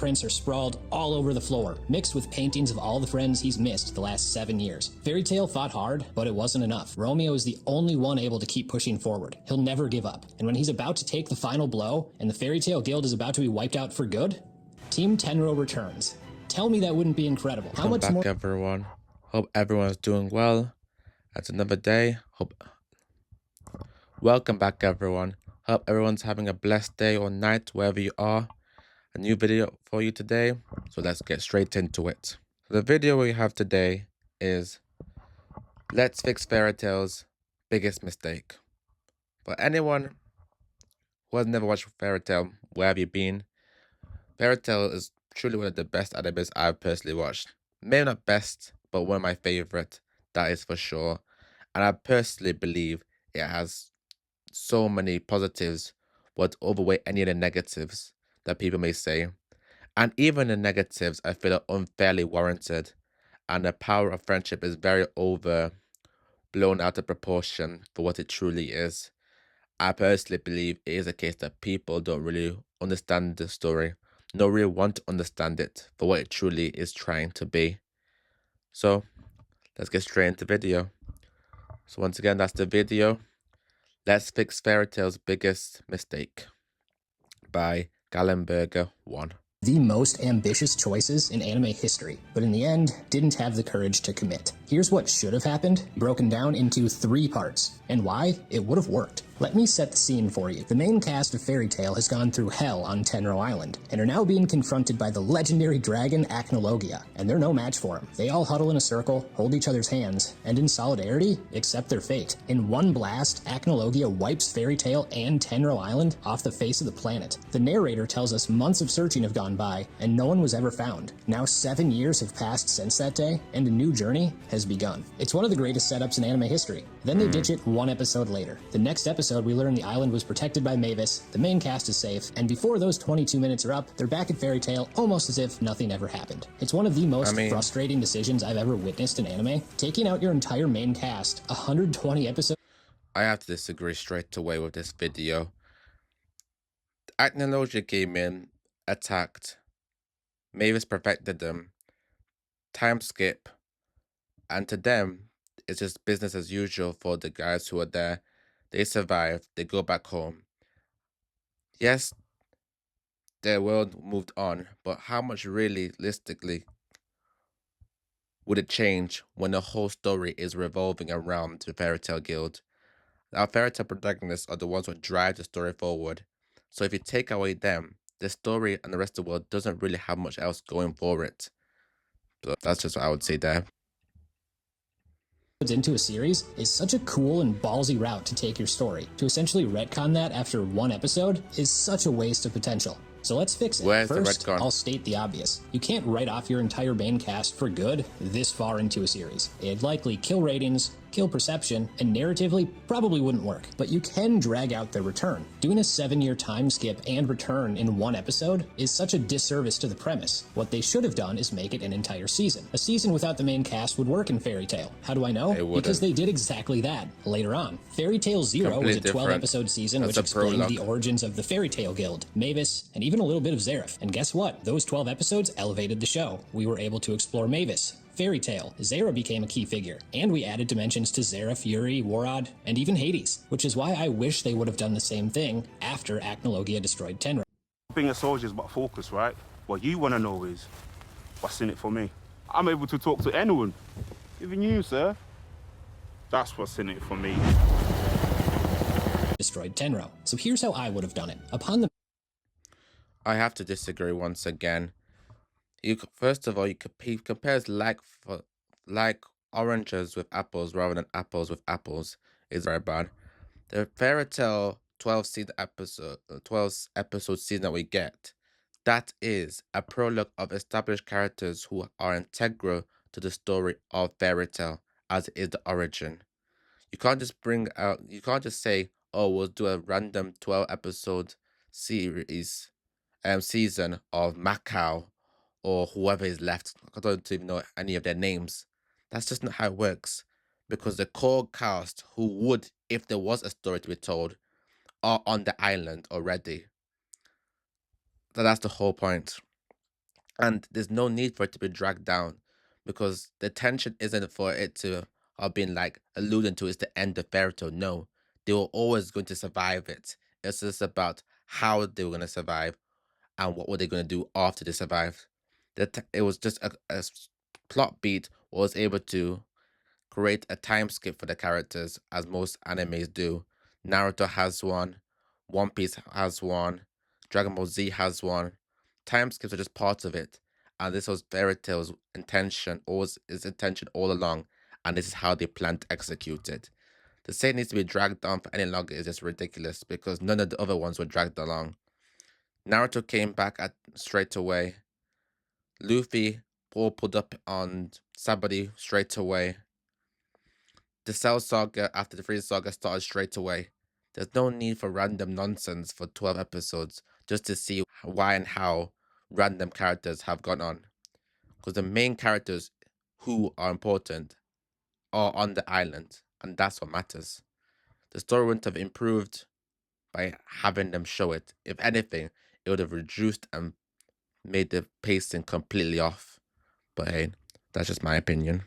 fingerprints are sprawled all over the floor, mixed with paintings of all the friends he's missed the last 7 years. Fairy Tail fought hard, but it wasn't enough. Romeo is the only one able to keep pushing forward. He'll never give up. And when he's about to take the final blow, and the Fairy Tail Guild is about to be wiped out for good, Team Tenro returns. Tell me that wouldn't be incredible. How much more? Welcome back, everyone. Hope everyone's doing well. It's another day. Welcome back, everyone. Hope everyone's having a blessed day or night wherever you are. A new video for you today, so let's get straight into it. So the video we have today is Let's Fix Fairy Tail's biggest mistake. For anyone who has never watched Fairy Tail, where have you been? Fairy Tail is truly one of the best animes I've personally watched. Maybe not best, but one of my favorite, that is for sure. And I personally believe it has so many positives what overweigh any of the negatives that people may say. And even the negatives I feel are unfairly warranted. And the power of friendship is very blown out of proportion for what it truly is. I personally believe it is a case that people don't really understand the story, nor really want to understand it for what it truly is trying to be. So let's get straight into the video. So once again, that's the video. Let's Fix Fairy Tail's Biggest Mistake by Gallenberger 1. The most ambitious choices in anime history, but in the end, didn't have the courage to commit. Here's what should have happened, broken down into 3 parts, and why it would have worked. Let me set the scene for you. The main cast of Fairy Tail has gone through hell on Tenro Island, and are now being confronted by the legendary dragon Acnologia, and they're no match for him. They all huddle in a circle, hold each other's hands, and in solidarity, accept their fate. In one blast, Acnologia wipes Fairy Tail and Tenro Island off the face of the planet. The narrator tells us months of searching have gone by, and no one was ever found. Now 7 years have passed since that day, and a new journey has begun. It's one of the greatest setups in anime history. Then they ditch it 1 episode later. The next episode, we learn the island was protected by Mavis, the main cast is safe, and before those 22 minutes are up, they're back at Fairy Tail almost as if nothing ever happened. It's one of the most frustrating decisions I've ever witnessed in anime. Taking out your entire main cast, 120 episodes. I have to disagree straight away with this video. Acnologia came in, attacked, Mavis perfected them, time skip, and to them, it's just business as usual for the guys who are there. They survive, they go back home. Yes, their world moved on, but how much realistically would it change when the whole story is revolving around the Fairy Tail Guild? Our Fairy Tail protagonists are the ones who drive the story forward. So if you take away them, the story and the rest of the world doesn't really have much else going for it. So that's just what I would say there. Into a series is such a cool and ballsy route to take your story. To essentially retcon that after 1 episode is such a waste of potential. So let's fix it. Where's First, the retcon? I'll state the obvious. You can't write off your entire main cast for good this far into a series. It'd likely kill ratings, kill perception, and narratively probably wouldn't work. But you can drag out their return. Doing a 7-year time skip and return in 1 episode is such a disservice to the premise. What they should have done is make it an entire season. A season without the main cast would work in Fairy Tail. How do I know? Because they did exactly that later on. Fairy Tail Zero was a 12-episode season which explained the origins of the Fairy Tail Guild, Mavis, and even a little bit of Zareth. And guess what? Those 12 episodes elevated the show. We were able to explore Mavis, Fairy Tail, Zera became a key figure, and we added dimensions to Zareth, Yuri, Warad, and even Hades, which is why I wish they would have done the same thing after Acnologia destroyed Tenra. Being a soldier is but focus, right? What you want to know is, what's in it for me? I'm able to talk to anyone, even you, sir. That's what's in it for me. Destroyed Tenro. So here's how I would have done it. Upon the I have to disagree once again. First of all, he compares like oranges with apples rather than apples with apples. Is very bad. The Fairy Tail 12 episode season that we get, that is a prologue of established characters who are integral to the story of Fairy Tail, as it is the origin. You can't just say, oh, we'll do a random 12 episode series season of Macau or whoever is left. I don't even know any of their names. That's just not how it works. Because the core cast who would, if there was a story to be told, are on the island already. So that's the whole point. And there's no need for it to be dragged down, because the tension isn't for it to have been like alluding to is the end of fairy tale. No, they were always going to survive it. It's just about how they were going to survive and what were they going to do after they survived. It was just a plot beat was able to create a time skip for the characters, as most animes do. Naruto has one, One Piece has one, Dragon Ball Z has one. Time skips are just parts of it, and this was Fairy Tail's intention, always his intention all along, and this is how they plan to execute it. To say it needs to be dragged on for any longer is just ridiculous, because none of the other ones were dragged along. Naruto came back at straight away. Luffy all pulled up on Sabari straight away. The Cell Saga after the Freezer Saga started straight away. There's no need for random nonsense for 12 episodes just to see why and how random characters have gone on. Because the main characters who are important are on the island, and that's what matters. The story wouldn't have improved by having them show it. If anything, it would have reduced and made the pacing completely off. But hey, that's just my opinion.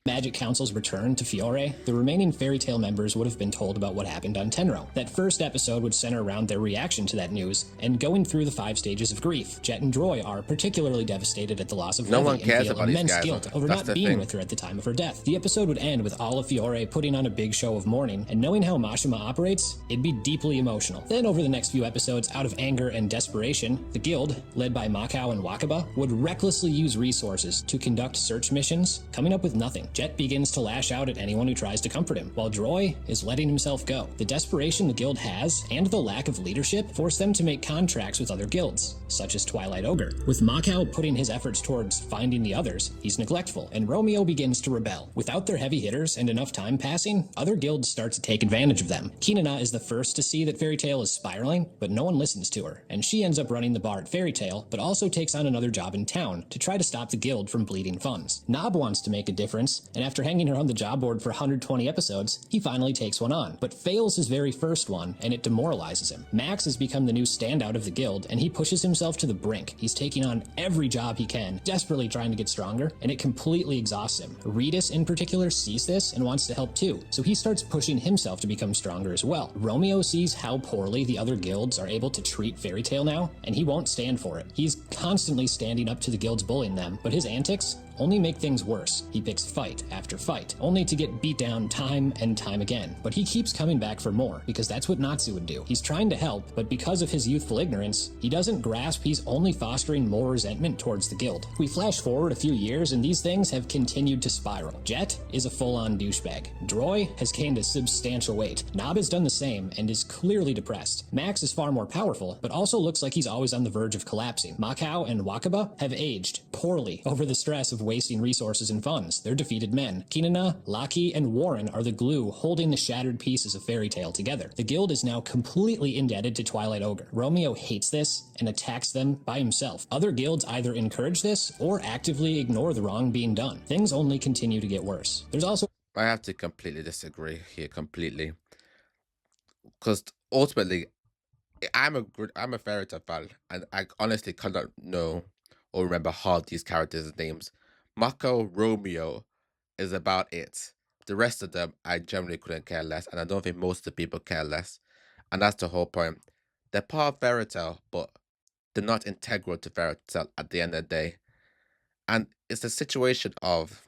Magic Council's return to Fiore, the remaining Fairy Tail members would have been told about what happened on Tenro. That first episode would center around their reaction to that news and going through the 5 stages of grief. Jet and Droy are particularly devastated at the loss of No Levi one and cares feel about these immense guys. guilt over That's not the being thing. with her at the time of her death. The episode would end with all of Fiore putting on a big show of mourning, and knowing how Mashima operates, it'd be deeply emotional. Then over the next few episodes, out of anger and desperation, the guild, led by Makao and Wakaba, would recklessly use resources to conduct search missions, coming up with nothing. Jet begins to lash out at anyone who tries to comfort him, while Droy is letting himself go. The desperation the guild has, and the lack of leadership, force them to make contracts with other guilds, such as Twilight Ogre. With Makao putting his efforts towards finding the others, he's neglectful, and Romeo begins to rebel. Without their heavy hitters and enough time passing, other guilds start to take advantage of them. Kinana is the first to see that Fairy Tail is spiraling, but no one listens to her, and she ends up running the bar at Fairy Tail, but also takes on another job in town to try to stop the guild from bleeding funds. Nob wants to make a difference, and after hanging around the job board for 120 episodes, he finally takes one on, but fails his very first one, and it demoralizes him. Max has become the new standout of the guild, and he pushes himself to the brink. He's taking on every job he can, desperately trying to get stronger, and it completely exhausts him. Ritas, in particular, sees this and wants to help too, so he starts pushing himself to become stronger as well. Romeo sees how poorly the other guilds are able to treat Fairy Tail now, and he won't stand for it. He's constantly standing up to the guilds bullying them, but his antics only make things worse. He picks fight after fight, only to get beat down time and time again. But he keeps coming back for more, because that's what Natsu would do. He's trying to help, but because of his youthful ignorance, he doesn't grasp he's only fostering more resentment towards the guild. We flash forward a few years, and these things have continued to spiral. Jet is a full-on douchebag. Droy has gained a substantial weight. Nob has done the same, and is clearly depressed. Max is far more powerful, but also looks like he's always on the verge of collapsing. Makao and Wakaba have aged poorly over the stress of wasting resources and funds. They're defeated men. Kinana, Laki, and Warren are the glue holding the shattered pieces of Fairy Tail together. The guild is now completely indebted to Twilight Ogre. Romeo hates this and attacks them by himself. Other guilds either encourage this or actively ignore the wrong being done. Things only continue to get worse. There's also I have to completely disagree here, completely. Because ultimately, I'm a Fairy Tail fan, and I honestly cannot know or remember half these characters' names. Mako Romeo is about it. The rest of them, I generally couldn't care less, and I don't think most of the people care less. And that's the whole point. They're part of Fairy Tail, but they're not integral to Fairy Tail at the end of the day. And it's a situation of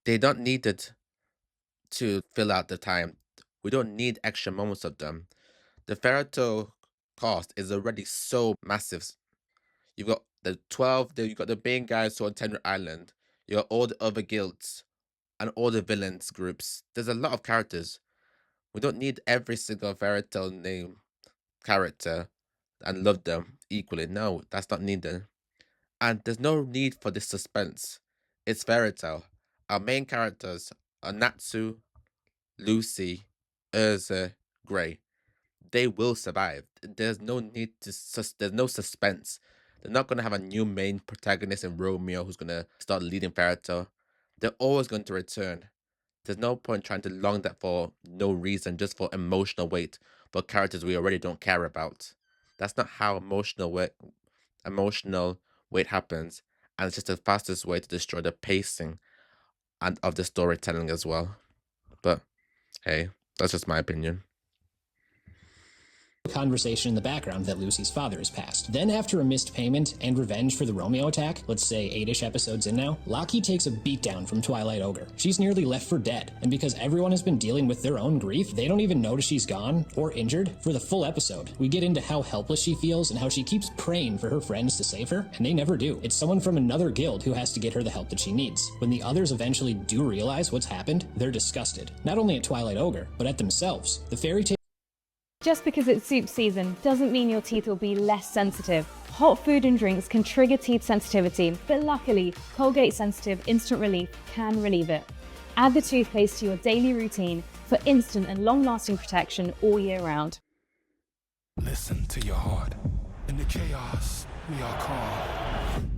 they don't need it to fill out the time. We don't need extra moments of them. The Fairy Tail cast is already so massive. You've got the 12, you've got the main guys who are on Tenru Island, you got all the other guilds, and all the villains groups. There's a lot of characters. We don't need every single Fairy Tail name character and love them equally. No, that's not needed. And there's no need for this suspense. It's Fairy Tail. Our main characters are Natsu, Lucy, Urza, Grey. They will survive. There's no need to there's no suspense. They're not gonna have a new main protagonist in Romeo who's gonna start leading Fairy Tail. They're always going to return. There's no point trying to long that for no reason, just for emotional weight for characters we already don't care about. That's not how emotional weight happens, and it's just the fastest way to destroy the pacing and of the storytelling as well. But hey, that's just my opinion. Conversation in the background that Lucy's father has passed. Then, after a missed payment and revenge for the Romeo attack, let's say 8-ish episodes in now, Lockie takes a beatdown from Twilight Ogre. She's nearly left for dead, and because everyone has been dealing with their own grief, they don't even notice she's gone or injured for the full episode. We get into how helpless she feels and how she keeps praying for her friends to save her, and they never do. It's someone from another guild who has to get her the help that she needs. When the others eventually do realize what's happened, they're disgusted. Not only at Twilight Ogre, but at themselves. The fairy tale Just because it's soup season doesn't mean your teeth will be less sensitive. Hot food and drinks can trigger teeth sensitivity, but luckily, Colgate Sensitive Instant Relief can relieve it. Add the toothpaste to your daily routine for instant and long-lasting protection all year round. Listen to your heart. In the chaos, we are calm.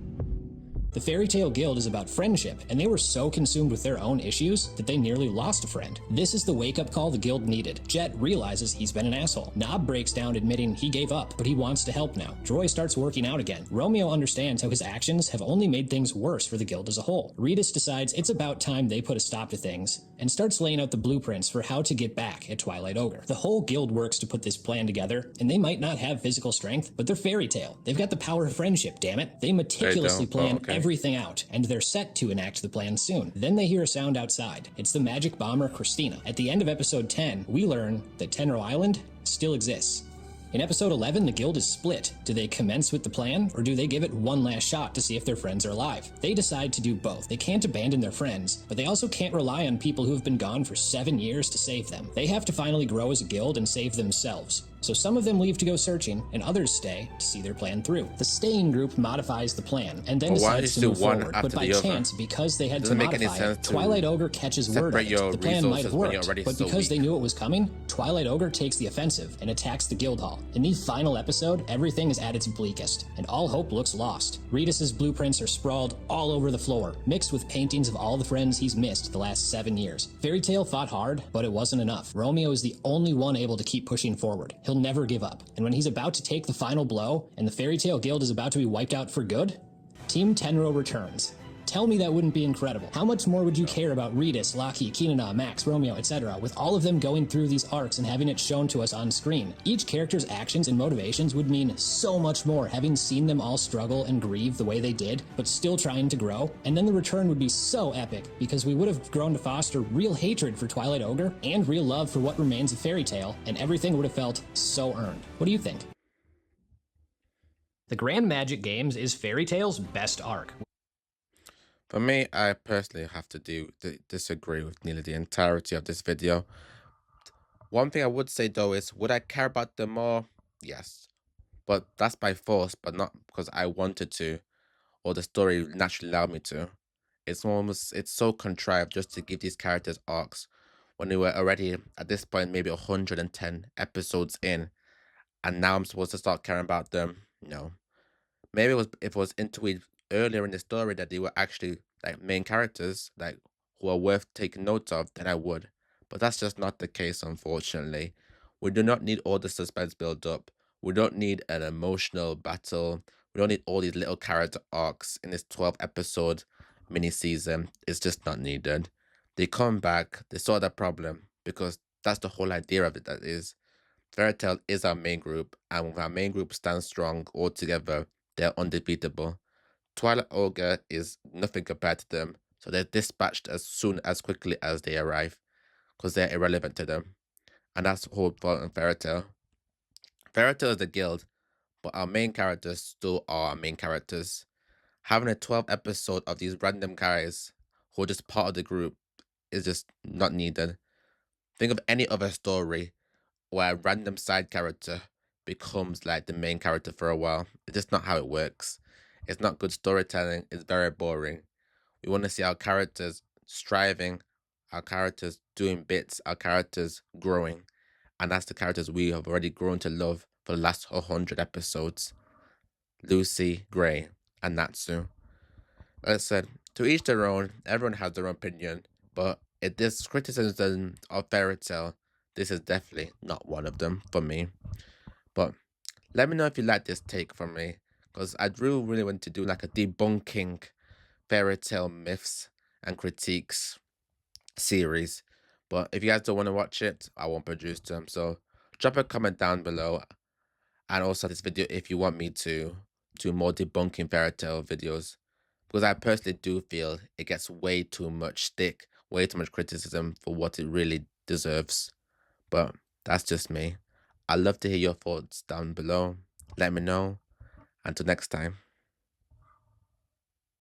The Fairy Tale Guild is about friendship, and they were so consumed with their own issues that they nearly lost a friend. This is the wake-up call the guild needed. Jet realizes he's been an asshole. Nob breaks down admitting he gave up, but he wants to help now. Droy starts working out again. Romeo understands how his actions have only made things worse for the guild as a whole. Ritus decides it's about time they put a stop to things, and starts laying out the blueprints for how to get back at Twilight Ogre. The whole guild works to put this plan together, and they might not have physical strength, but they're Fairy Tale. They've got the power of friendship, damn it. They meticulously plan everything out, and they're set to enact the plan soon. Then they hear a sound outside. It's the magic bomber Christina. At the end of episode 10, we learn that Tenro Island still exists. In episode 11, the guild is split. Do they commence with the plan, or do they give it one last shot to see if their friends are alive? They decide to do both. They can't abandon their friends, but they also can't rely on people who have been gone for 7 years to save them. They have to finally grow as a guild and save themselves. So some of them leave to go searching, and others stay to see their plan through. The staying group modifies the plan, and then decides to move forward. But by chance, because they had to modify it, Twilight Ogre catches word of it. The plan might have worked, but because they knew it was coming, Twilight Ogre takes the offensive and attacks the guild hall. In the final episode, everything is at its bleakest, and all hope looks lost. Ritus's blueprints are sprawled all over the floor, mixed with paintings of all the friends he's missed the last 7 years. Fairy Tale fought hard, but it wasn't enough. Romeo is the only one able to keep pushing forward. He'll never give up. And when he's about to take the final blow, and the Fairy Tale Guild is about to be wiped out for good, Team Tenro returns. Tell me that wouldn't be incredible. How much more would you care about Ritus, Lockie, Kinana, Max, Romeo, etc., with all of them going through these arcs and having it shown to us on screen? Each character's actions and motivations would mean so much more having seen them all struggle and grieve the way they did, but still trying to grow. And then the return would be so epic, because we would have grown to foster real hatred for Twilight Ogre and real love for what remains of Fairy Tale, and everything would have felt so earned. What do you think? The Grand Magic Games is Fairy Tale's best arc. For me, I personally have to disagree with nearly the entirety of this video. One thing I would say though is, would I care about them more? Yes. But that's by force, but not because I wanted to, or the story naturally allowed me to. It's so contrived just to give these characters arcs when they were already, at this point, maybe 110 episodes in, and now I'm supposed to start caring about them? No. Maybe if it was intuited earlier in the story that they were actually like main characters, like who are worth taking note of, then I would. But that's just not the case, unfortunately. We do not need all the suspense build up. We don't need an emotional battle. We don't need all these little character arcs in this 12 episode mini season. It's just not needed. They come back, they solve that problem, because that's the whole idea of it. That is, Fairy Tail is our main group, and when our main group stands strong all together, they're undefeatable. Twilight Ogre is nothing compared to them, so they're dispatched as quickly as they arrive, because they're irrelevant to them. And that's the whole point of Fairy Tail. Fairy Tail is the guild, but our main characters still are our main characters. Having a 12 episode of these random guys who are just part of the group is just not needed. Think of any other story where a random side character becomes like the main character for a while. It's just not how it works. It's not good storytelling. It's very boring. We want to see our characters striving, our characters doing bits, our characters growing. And that's the characters we have already grown to love for the last 100 episodes. Lucy, Gray, and Natsu. Like I said, to each their own, everyone has their own opinion, but if this criticism of Fairy Tail, this is definitely not one of them for me. But Let me know if you like this take from me, because I'd really want to do like a debunking fairy tale myths and critiques series. But if you guys don't want to watch it, I won't produce them. So drop a comment down below, and also this video if you want me to do more debunking fairy tale videos, because I personally do feel it gets way too much stick, way too much criticism for what it really deserves. But that's just me. I'd love to hear your thoughts down below. Let me know. Until next time.